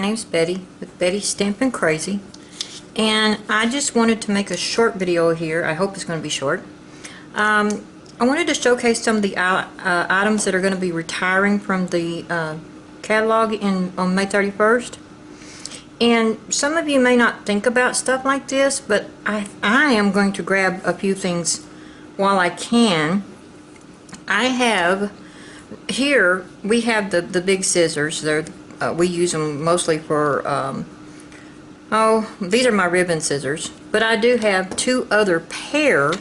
name's Betty with Betty's Stampin' Crazy, and I just wanted to make a short video here. I hope it's going to be short. I wanted to showcase some of the items that are going to be retiring from the catalog on May 31st. And some of you may not think about stuff like this, but I am going to grab a few things while I can. I have here, we have the big scissors. We use them mostly for these are my ribbon scissors, but I do have two other pair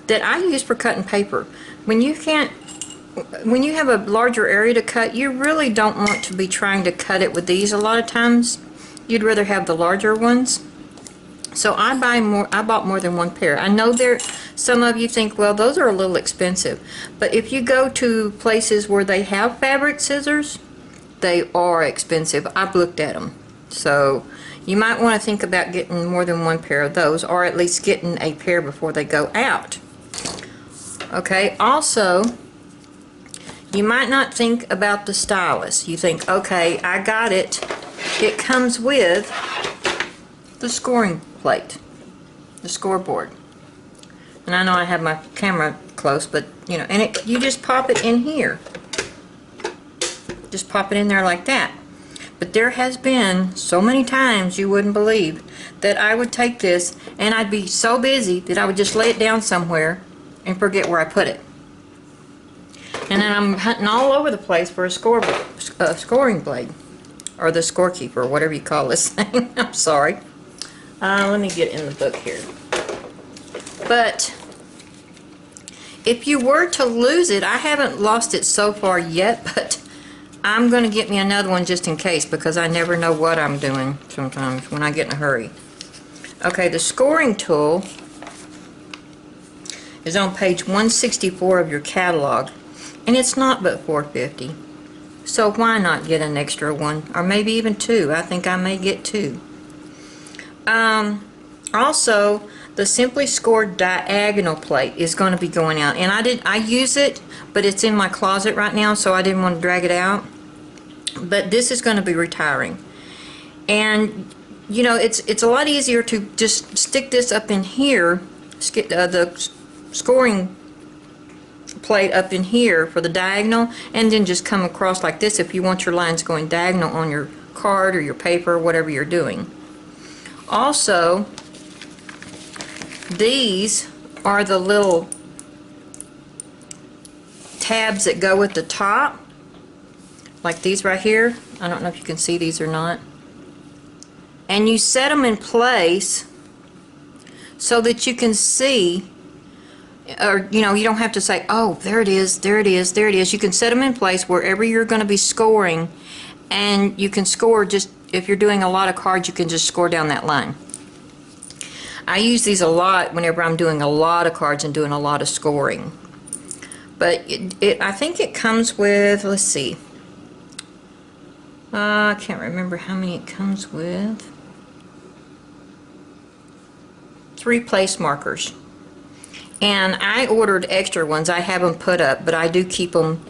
that I use for cutting paper. When you have a larger area to cut, you really don't want to be trying to cut it with these. A lot of times you'd rather have the larger ones. So I bought more than one pair. I know some of you think, well, those are a little expensive, but if you go to places where they have fabric scissors, they are expensive. I've looked at them. So you might want to think about getting more than one pair of those, or at least getting a pair before they go out. Okay, also, you might not think about the stylus. You think, okay, I got it. It comes with the scoring plate, the scoreboard. And I know I have my camera close, but you know, and you just pop it in here. Just pop it in there like that. But there has been so many times you wouldn't believe that I would take this and I'd be so busy that I would just lay it down somewhere and forget where I put it. And then I'm hunting all over the place for a scoring blade, or the scorekeeper, whatever you call this thing. I'm sorry. Let me get in the book here. But if you were to lose it, I haven't lost it so far yet, but I'm going to get me another one just in case, because I never know what I'm doing sometimes when I get in a hurry. Okay, the scoring tool is on page 164 of your catalog, and it's not but $4.50. So why not get an extra one, or maybe even two? I think I may get two. Also, the Simply Scored diagonal plate is going to be going out, and I use it, but it's in my closet right now, so I didn't want to drag it out. But this is going to be retiring, and you know, it's a lot easier to just stick this up in here, the scoring plate up in here for the diagonal, and then just come across like this if you want your lines going diagonal on your card or your paper or whatever you're doing. Also, these are the little tabs that go with the top, like these right here. I don't know if you can see these or not. And you set them in place so that you can see, or you know, you don't have to say, oh, there it is, there it is, there it is. You can set them in place wherever you're going to be scoring, and you can score just, if you're doing a lot of cards, you can just score down that line. I use these a lot whenever I'm doing a lot of cards and doing a lot of scoring. But I think it comes with, let's see, I can't remember how many it comes with. 3 place markers. And I ordered extra ones. I have them put up, but I do keep them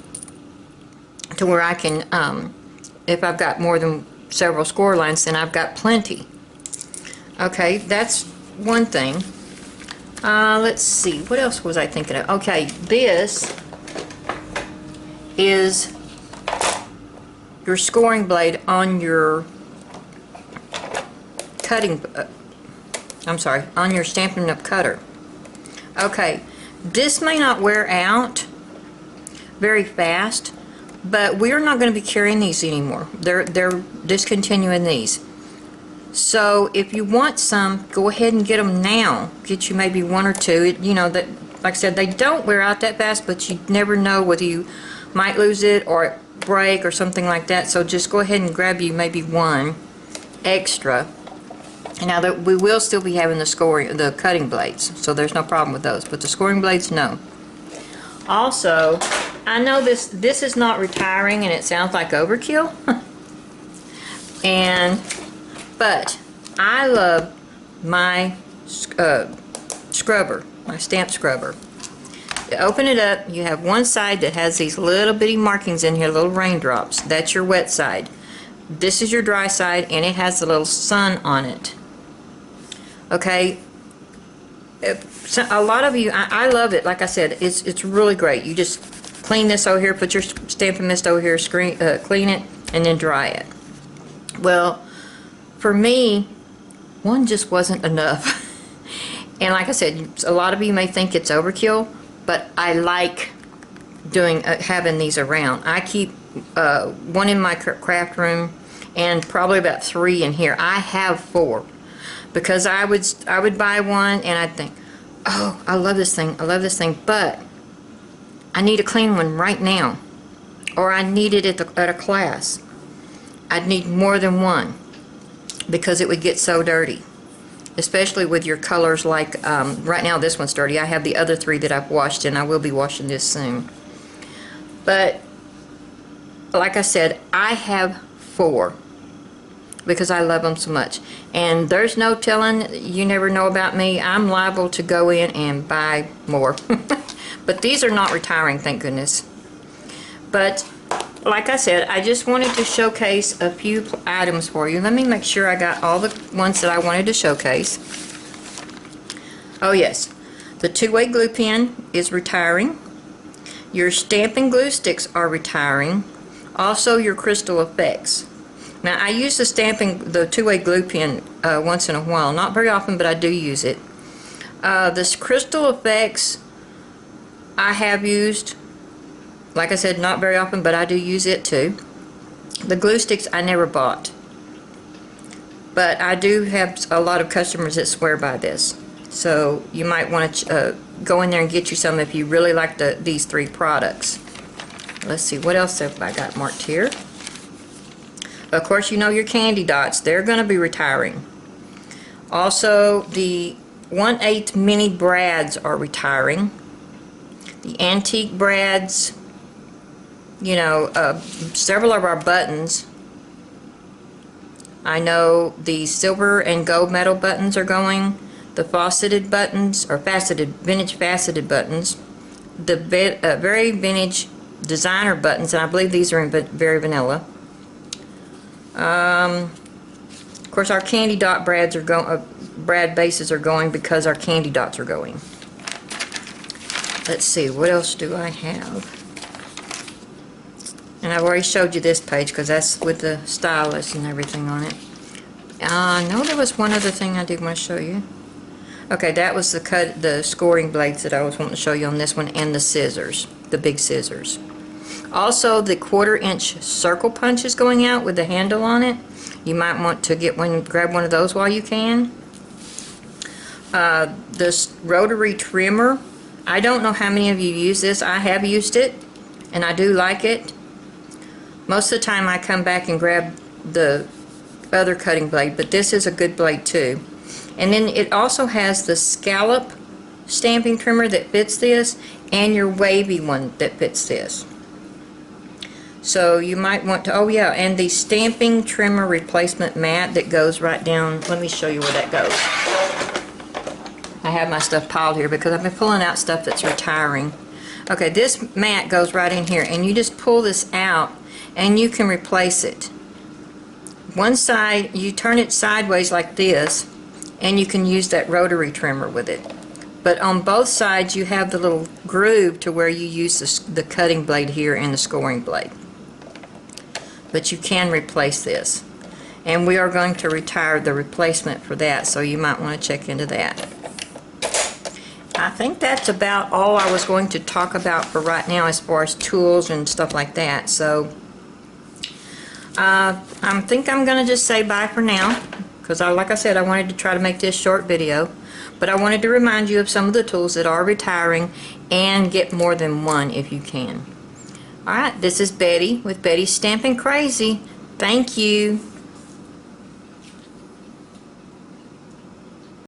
to where I can, if I've got more than several score lines, then I've got plenty. Okay, that's one thing. Let's see, what else was I thinking of? Okay, this is your scoring blade on your cutting, on your Stampin' Up cutter. Okay, this may not wear out very fast, but we're not going to be carrying these anymore. They're discontinuing these. So if you want some, go ahead and get them now. Get you maybe one or two. You know, that, like I said, they don't wear out that fast, but you never know whether you might lose it or break or something like that. So just go ahead and grab you maybe one extra. Now that we will still be having the cutting blades, so there's no problem with those, but the scoring blades, no. Also, I know this is not retiring, and it sounds like overkill. But I love my scrubber, my stamp scrubber. You open it up, you have one side that has these little bitty markings in here, little raindrops. That's your wet side. this is your dry side, and it has a little sun on it. Okay, a lot of you, I love it. Like I said, it's really great. You just clean this over here, put your stamping mist over here, clean it, and then dry it. Well, for me, one just wasn't enough. And like I said, a lot of you may think it's overkill, but I like doing having these around. I keep one in my craft room and probably about 3 in here. I have 4 because I would buy one and I'd think, oh, I love this thing, but I need a clean one right now, or I need it at a class. I'd need more than one because it would get so dirty, especially with your colors. Like right now this one's dirty. I have the other 3 that I've washed, and I will be washing this soon. But like I said, I have 4 because I love them so much, and there's no telling, you never know about me, I'm liable to go in and buy more. But these are not retiring, thank goodness. But like I said, I just wanted to showcase a few items for you. Let me make sure I got all the ones that I wanted to showcase. Oh yes, the 2-way glue pen is retiring. Your stamping glue sticks are retiring. Also your crystal effects. Now I use the 2-way glue pen once in a while. Not very often, but I do use it. This crystal effects I have used, like I said, not very often, but I do use it too. The glue sticks I never bought, but I do have a lot of customers that swear by this. So you might want to go in there and get you some if you really like these 3 products. Let's see, what else have I got marked here? Of course, you know your candy dots. They're going to be retiring. Also, the 1/8 mini brads are retiring. The antique brads, you know, several of our buttons. I know the silver and gold metal buttons are going. The faceted buttons, or vintage faceted buttons. The very vintage designer buttons, and I believe these are in very vanilla. Of course, our candy dot brads are going. Brad bases are going because our candy dots are going. Let's see, what else do I have? And I've already showed you this page because that's with the stylus and everything on it. I know there was one other thing I did want to show you. Okay, that was the scoring blades that I was wanting to show you on this one, and the scissors, the big scissors. Also, the 1/4-inch circle punch is going out with the handle on it. You might want to grab one of those while you can. This rotary trimmer, I don't know how many of you use this. I have used it, and I do like it. Most of the time I come back and grab the other cutting blade, but this is a good blade too. And then it also has the scallop stamping trimmer that fits this, and your wavy one that fits this. So you might want to, oh yeah, and the stamping trimmer replacement mat that goes right down. Let me show you where that goes. I have my stuff piled here because I've been pulling out stuff that's retiring. Okay, this mat goes right in here, and you just pull this out and you can replace it. One side, you turn it sideways like this, and you can use that rotary trimmer with it. But on both sides you have the little groove to where you use the cutting blade here and the scoring blade. But you can replace this. And we are going to retire the replacement for that, so you might want to check into that. I think that's about all I was going to talk about for right now as far as tools and stuff like that. So I think I'm going to just say bye for now, because like I said, I wanted to try to make this short video, but I wanted to remind you of some of the tools that are retiring, and get more than one if you can. Alright, this is Betty with Betty's Stampin' Crazy. Thank you.